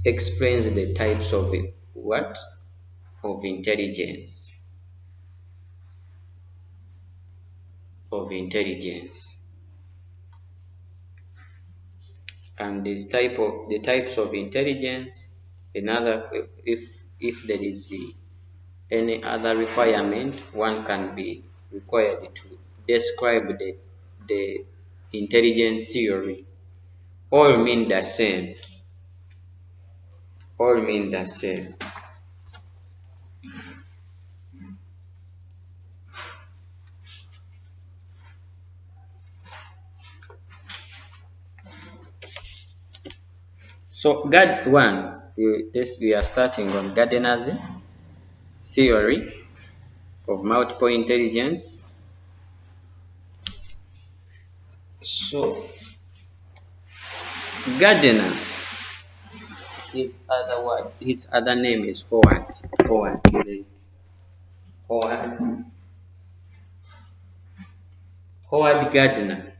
explains the types of what? Of intelligence. And the types of intelligence, another, if there is any other requirement, one can be required to describe the intelligence theory. All mean the same. So we are starting on Gardner's theory of multiple intelligence. So Gardner, his other name is Howard Gardner.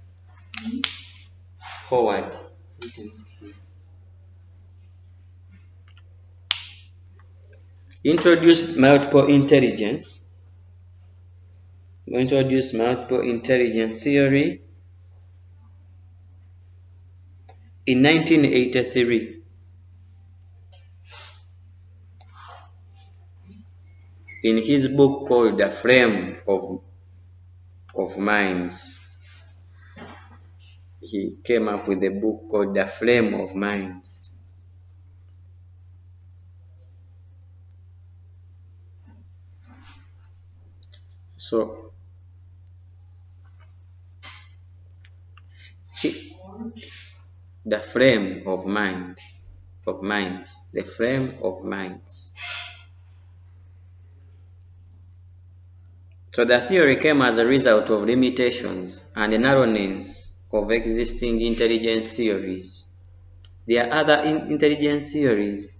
Introduced multiple intelligence theory in 1983. In his book called The Frame of Minds. He came up with a book called The Frame of Minds. So the frame of minds. So the theory came as a result of limitations and narrowness of existing intelligence theories. There are other intelligence theories,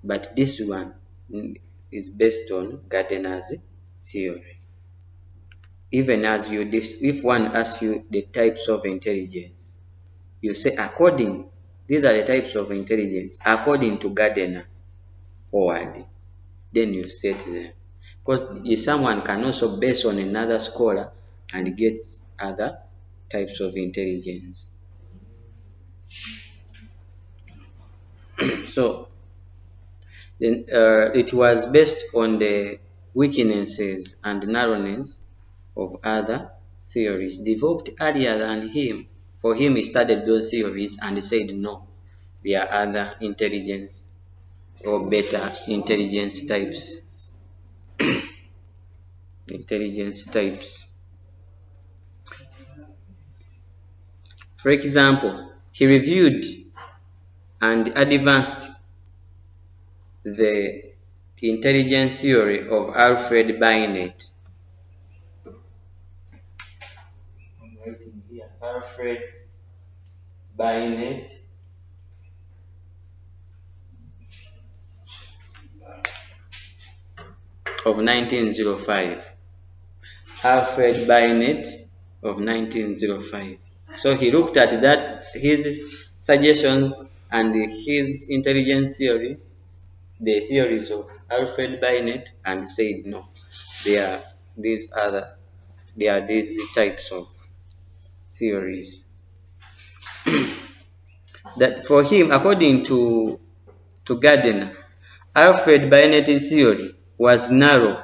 but this one is based on Gardner's theory. Even as if one asks you the types of intelligence, you say these are the types of intelligence according to Gardner, Howard. Then you set them. Because if someone can also base on another scholar and get other types of intelligence. So then it was based on the weaknesses and narrowness of other theories developed earlier than him. For him, he studied those theories and he said, no, there are other intelligence or better intelligence types. For example, he reviewed and advanced the intelligence theory of Alfred Binet. I'm writing here, Alfred Binet. Of 1905. Alfred Binet of 1905. So he looked at his suggestions and his intelligence theories, the theories of Alfred Binet, and said no, there are these types of theories. That for him, according to Gardner, Alfred Binet's theory was narrow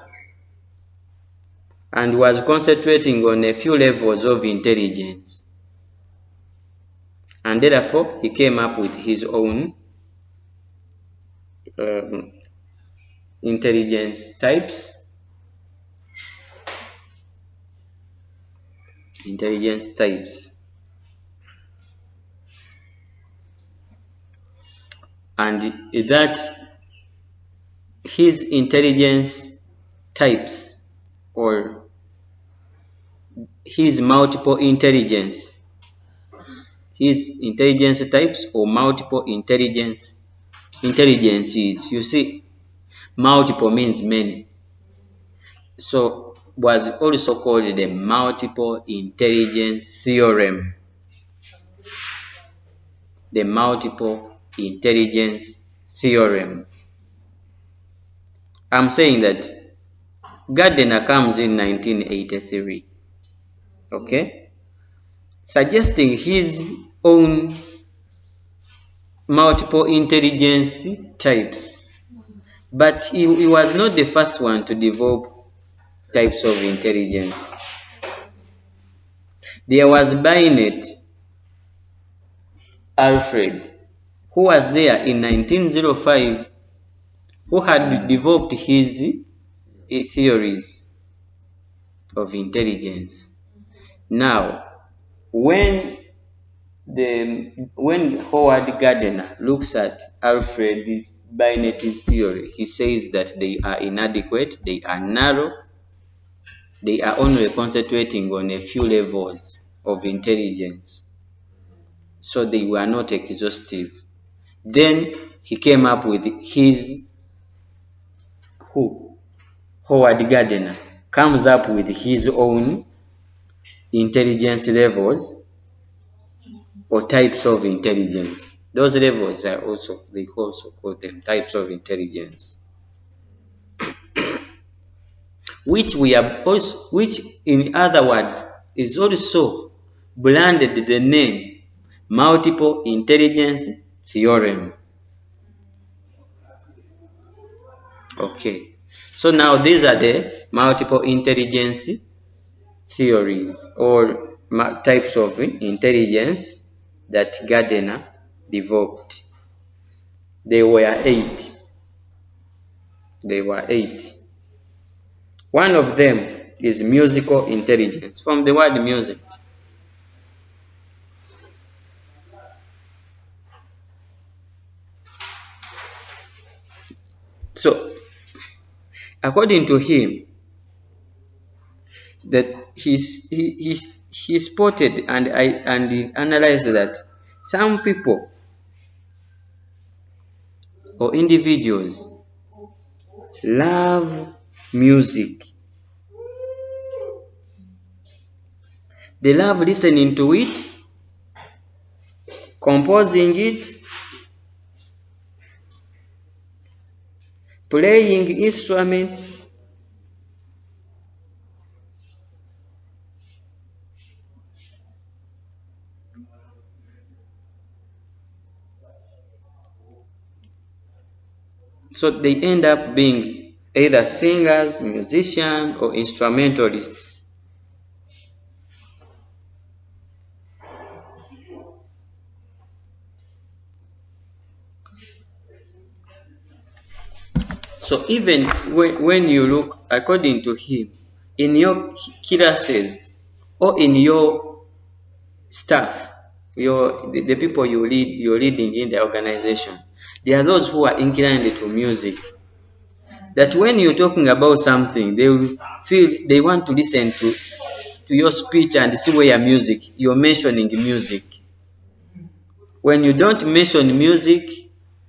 and was concentrating on a few levels of intelligence. And therefore, he came up with his own intelligence types. And that his intelligence types or his multiple intelligence, his intelligence types or multiple intelligences. You see, multiple means many. So was also called the multiple intelligence theorem. The multiple Intelligence theorem. I'm saying that Gardner comes in 1983, okay, suggesting his own multiple intelligence types, but he was not the first one to develop types of intelligence. There was Binet, Alfred, who was there in 1905, who had developed his theories of intelligence. Now, when Howard Gardner looks at Alfred Binet's theory, he says that they are inadequate, they are narrow, they are only concentrating on a few levels of intelligence, so they were not exhaustive. Then he came up with his Howard Gardner comes up with his own intelligence levels or types of intelligence. Those levels are also, they also call them types of intelligence, which in other words is also branded the name multiple intelligence theorem. Okay, so now these are the multiple intelligence theories or types of intelligence that Gardner developed. There were 8. There were 8. One of them is musical intelligence, from the word music. So, according to him, that he spotted and he analyzed that some people or individuals love music. They love listening to it, composing it, playing instruments, so they end up being either singers, musicians, or instrumentalists. So even when you look, according to him, in your classes or in your staff, the people you're leading in the organization, there are those who are inclined to music. That when you're talking about something, they will feel they want to listen to your speech and see where you're mentioning music. When you don't mention music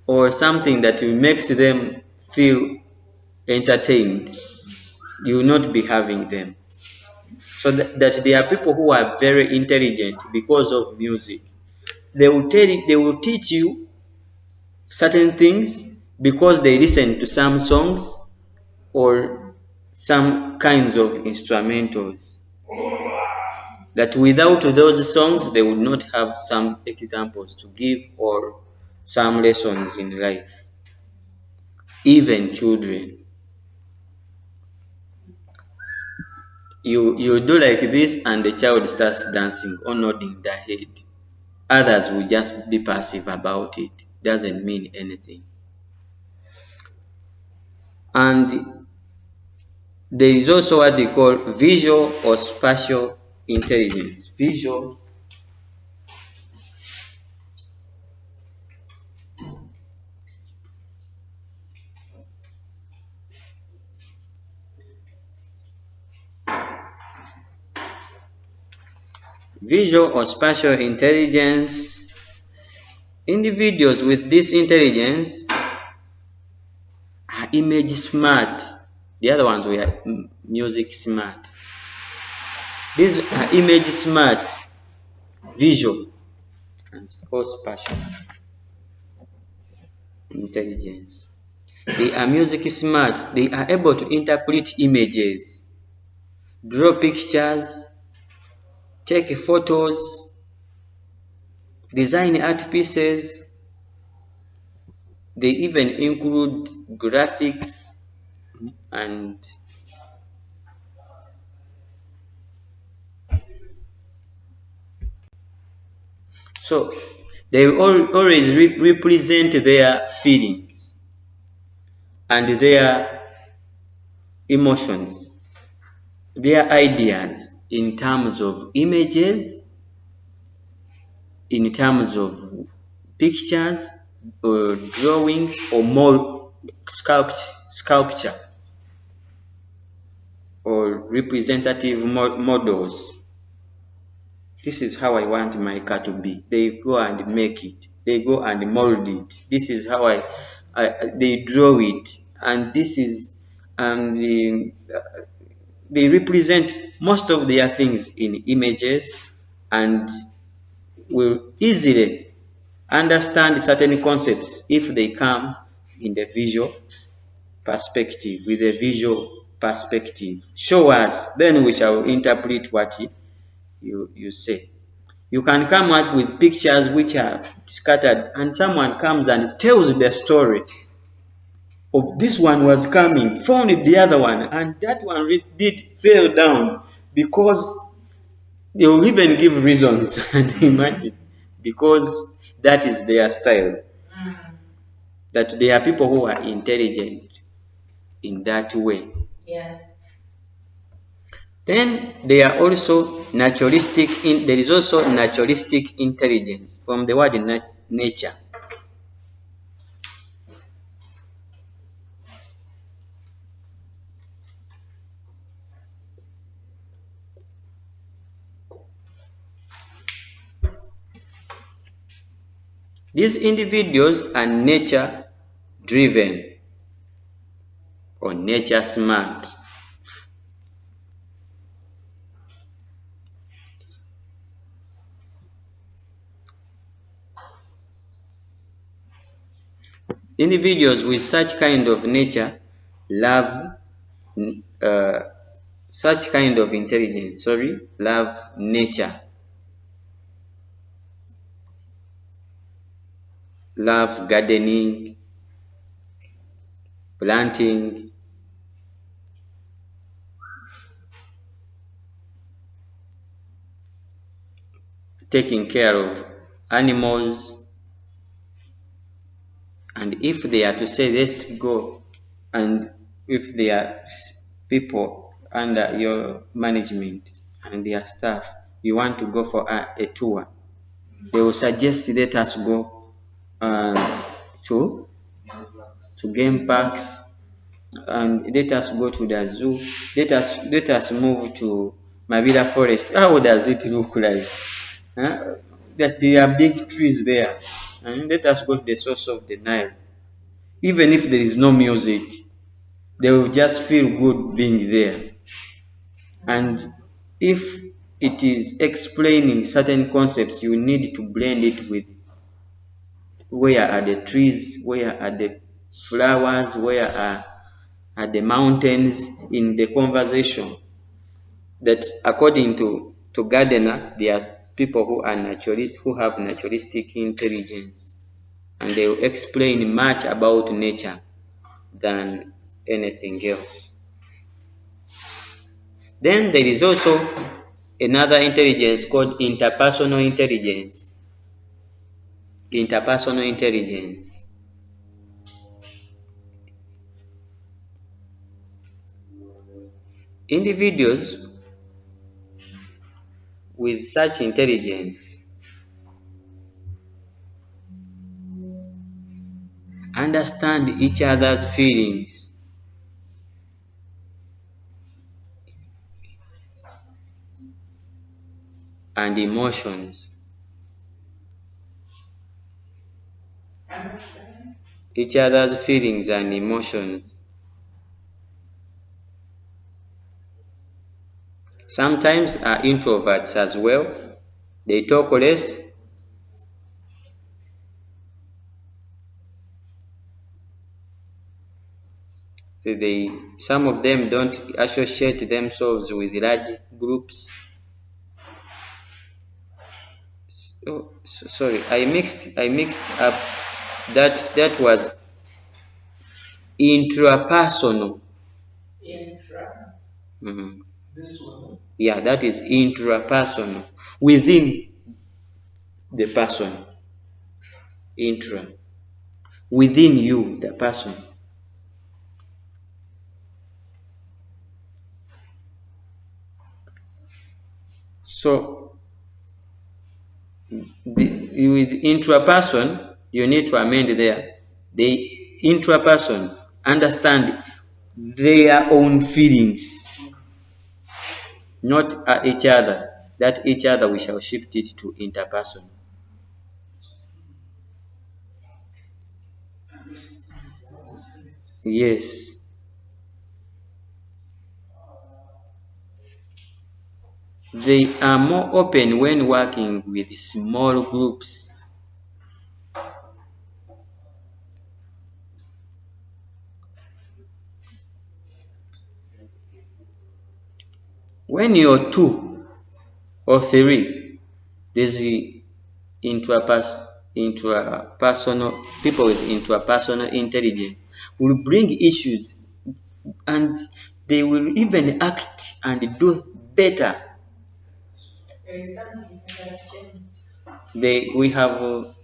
or something that makes them feel entertained, you will not be having them. So that there are people who are very intelligent because of music. They will teach you certain things because they listen to some songs or some kinds of instrumentals. That without those songs, they would not have some examples to give or some lessons in life. Even children. You do like this and the child starts dancing or nodding their head. Others will just be passive about it. Doesn't mean anything. And there is also what they call visual or spatial intelligence. Visual or spatial intelligence. Individuals with this intelligence are image smart. The other ones were music smart. These are image smart, visual, and spatial. intelligence. They are music smart. They are able to interpret images, draw pictures, take photos, design art pieces. They even include graphics and so they always represent their feelings and their emotions, their ideas in terms of images, in terms of pictures or drawings or more sculpture or representative models. This is how I want my car to be. They go and make it. They go and mold it. This is how they draw it, and this is they represent most of their things in images and will easily understand certain concepts if they come in the visual perspective, with a visual perspective. Show us, then we shall interpret what you say. You can come up with pictures which are scattered, and someone comes and tells the story of this one was coming, found the other one, and that one did fell down, because they will even give reasons and imagine, because that is their style. That they are people who are intelligent in that way. Yeah. Then there are also naturalistic. There is also naturalistic intelligence from the word nature. These individuals are nature driven or nature smart. Individuals with such kind of nature love such kind of intelligence, love nature, love gardening, planting, taking care of animals. And if they are to say, let's go, and if they are people under your management and their staff, you want to go for a tour, they will suggest, let us go to game parks, and let us go to the zoo, let us move to Mabila Forest. How does it look like? That there are big trees there, and let us go to the source of the Nile. Even if there is no music, they will just feel good being there. And if it is explaining certain concepts, you need to blend it with where are the trees, where are the flowers, where are the mountains in the conversation. That according to Gardner, there are people who have naturalistic intelligence, and they will explain much about nature than anything else. Then there is also another intelligence called interpersonal intelligence. Interpersonal intelligence. Individuals with such intelligence understand each other's feelings and emotions. Each other's feelings and emotions. Sometimes are introverts as well. They talk less. So some of them don't associate themselves with large groups. Sorry, I mixed up. That was intrapersonal. This one? Yeah, that is intrapersonal. Within the person. Intra. Within you, the person. So, with intraperson, you need to amend there. The intrapersons understand their own feelings, not each other. That each other we shall shift it to interperson. Yes. They are more open when working with small groups. When you're 2 or 3, there's intrapersonal people with interpersonal intelligence will bring issues, and they will even act and do better. We have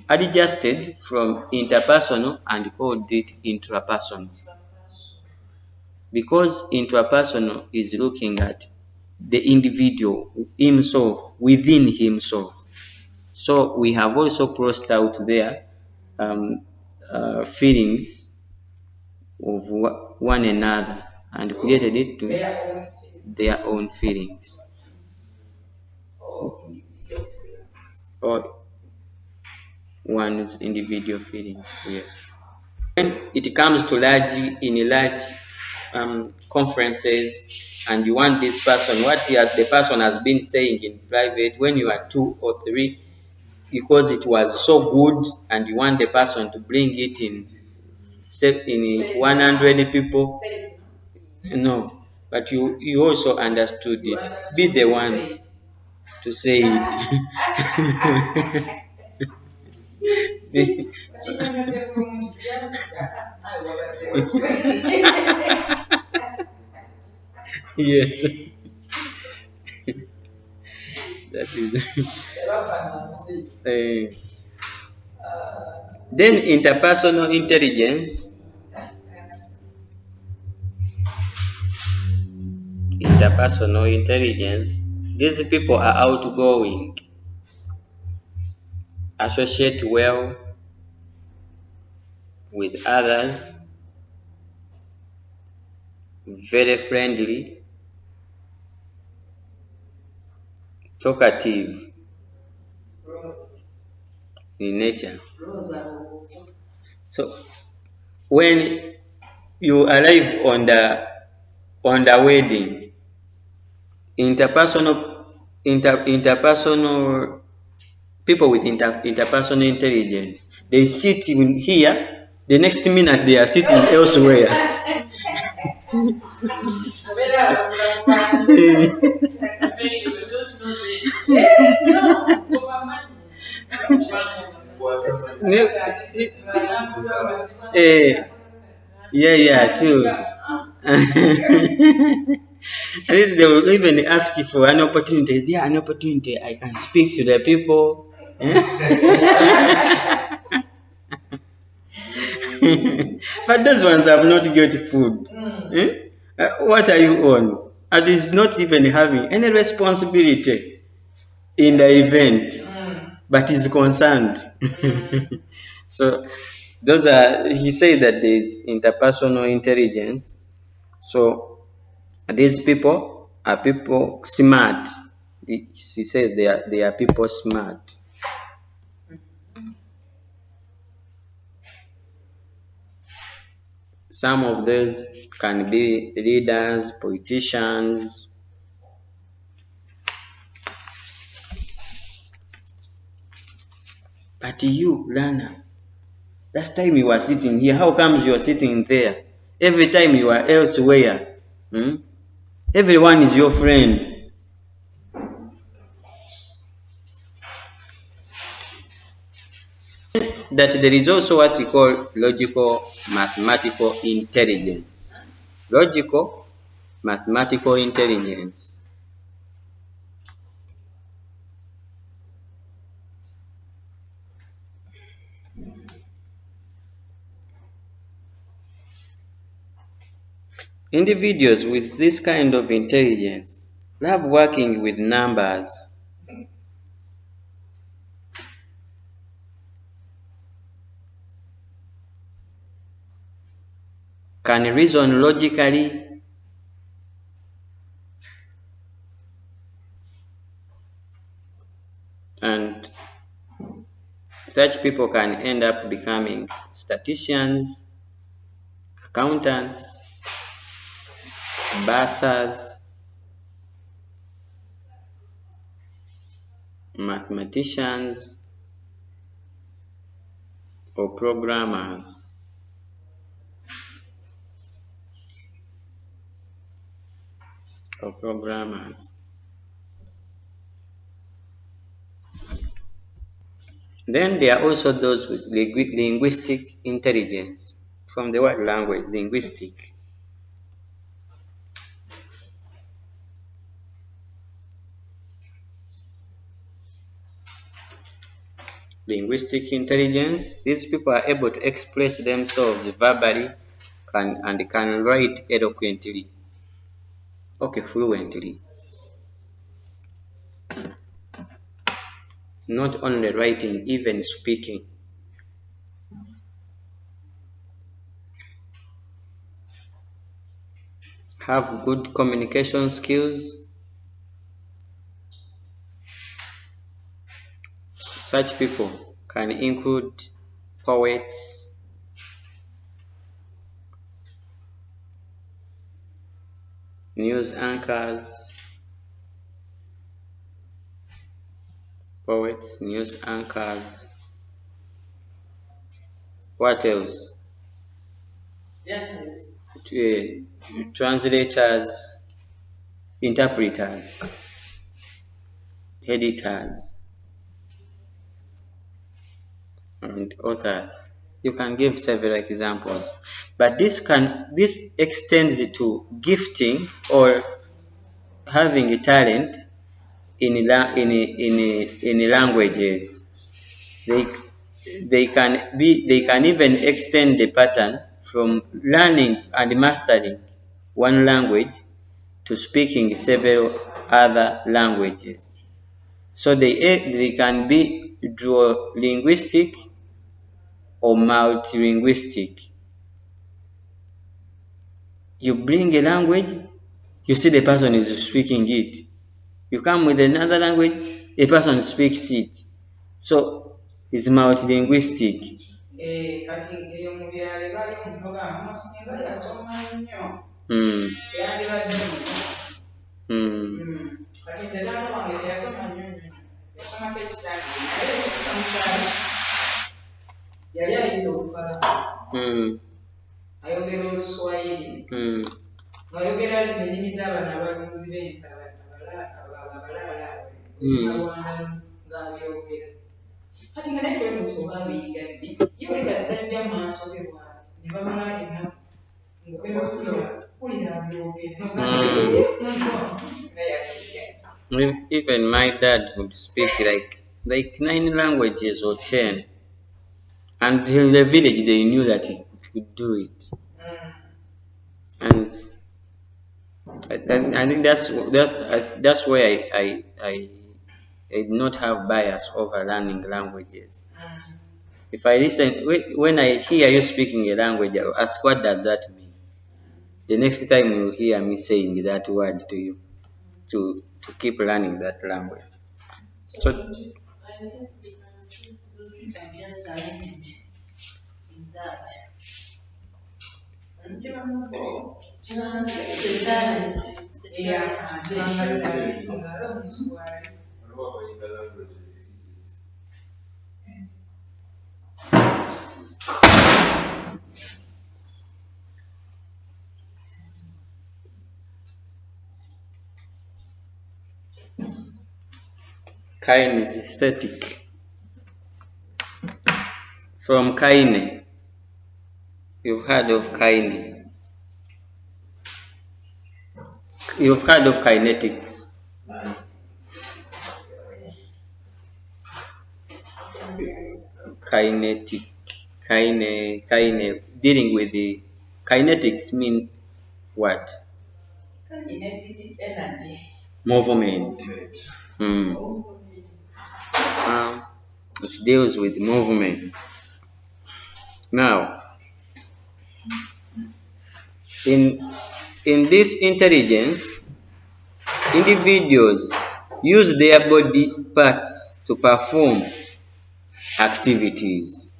adjusted from interpersonal and called it intrapersonal, because intrapersonal is looking at the individual himself, within himself. So we have also crossed out their feelings of one another and created it to their own feelings. Or one's individual feelings, yes. When it comes to large conferences, and you want this person, the person has been saying in private, when you are 2 or 3, because it was so good, and you want the person to bring it in 100 people. No, but you also understood it. Be the one to say it. Yes. That is. Then interpersonal intelligence. Interpersonal intelligence. These people are outgoing, associate well with others, very friendly, talkative in nature. So when you arrive on the wedding, interpersonal people with interpersonal intelligence, they sit in here, the next minute they are sitting elsewhere. Yeah, too. And they will even ask you for an opportunity. Is there an opportunity I can speak to the people? But those ones have not got food. What are you on? And it's not even having any responsibility in the event, but is concerned. So he said that there is interpersonal intelligence. So these people are people smart. He says they are people smart. Some of those can be leaders, politicians. But you, learner, last time you were sitting here, how come you are sitting there? Every time you are elsewhere, everyone is your friend. That there is also what we call logical mathematical intelligence. Logical mathematical intelligence. Individuals with this kind of intelligence love working with numbers. Can reason logically, and such people can end up becoming statisticians, accountants, bursars, mathematicians, or programmers. Then there are also those with linguistic intelligence, from the word language, linguistic. Linguistic intelligence, these people are able to express themselves verbally and can write eloquently, fluently. Not only writing, even speaking. Have good communication skills. Such people can include poets, news anchors, what else? Translators, interpreters, editors, and authors. You can give several examples, but this extends to gifting or having a talent in languages. They can even extend the pattern from learning and mastering one language to speaking several other languages. So they can be duolinguistic or multilinguistic. You bring a language, you see the person is speaking it. You come with another language, a person speaks it. So it's multilinguistic. ayogera Oluswayiri ayogera ennimi z'abantu abalunzi b'enka abalaala ng'abyogera kati nga naye twebuuza oba abiyiga ddi ye buli kasitajja mu maaso ge bw'ati ne bamala ennaku ng'okulira abyogera nga yakiga. Even my dad would speak like 9 languages or 10, and in the village they knew that he could do it. And I think that's why I do not have bias over learning languages. If I listen, when I hear you speaking a language, I'll ask, what does that mean? The next time you hear me saying that word to you, to keep learning that language. So I think we can see those people are just talented in that. Kinesthetic. From kine. You've heard of kine. You've heard of kinetics. Kinetic. Kine. Dealing with the kinetics mean what? Kinetic energy. Movement. It deals with movement. Now, in this intelligence, individuals use their body parts to perform activities.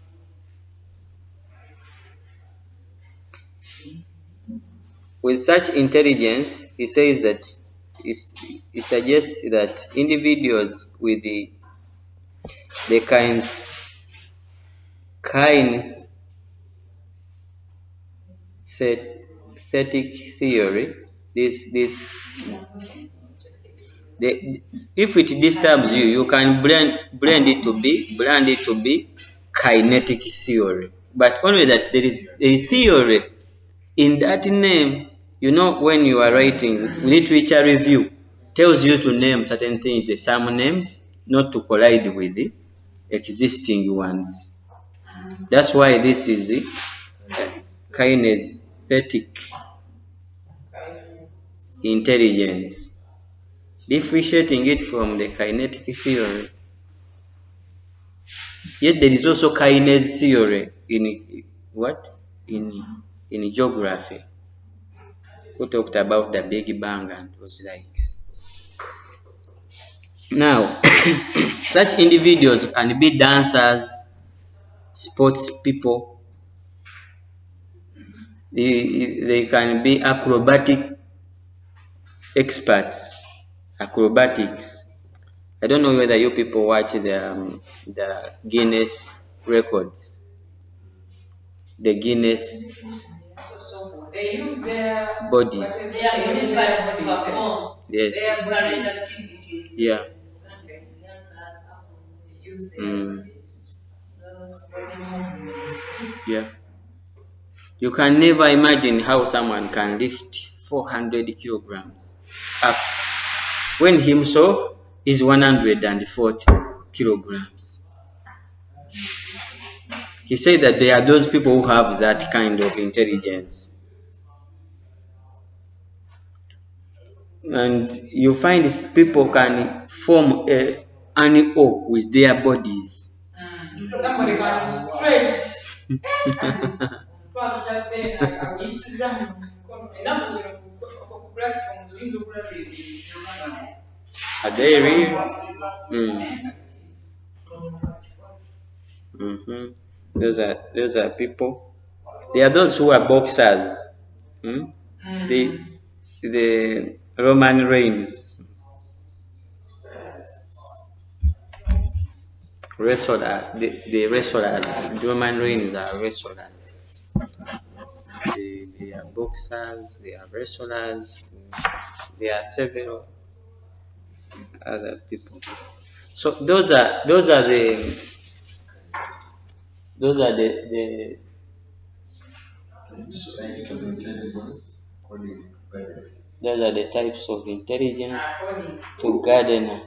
With such intelligence, he says that he suggests that individuals with the kinesthetic theory, if it disturbs you, you can blend it to be kinetic theory. But only that there is a theory in that name. You know, when you are writing literature review, tells you to name certain things, some names, not to collide with the existing ones. That's why this is the kinesthetic intelligence, differentiating it from the kinetic theory. Yet there is also kinase theory in what? In geography. Who talked about the Big Bang and those likes. Now, such individuals can be dancers, sports people. They can be acrobatic experts. Acrobatics. I don't know whether you people watch the Guinness records. The Guinness So they use their bodies. They use their bodies. Yes. Their bodies activities. Yeah. Use their Yeah. You can never imagine how someone can lift 400 kilograms up when himself is 140 kilograms. He said that there are those people who have that kind of intelligence. And you find people can form an O with their bodies. Somebody can stretch. Are they real? Those are people. There are those who are boxers. The Roman reigns. The wrestlers. Roman reigns are wrestlers. They are boxers. They are wrestlers. There are several other people. So those are the types of intelligence to Gardner.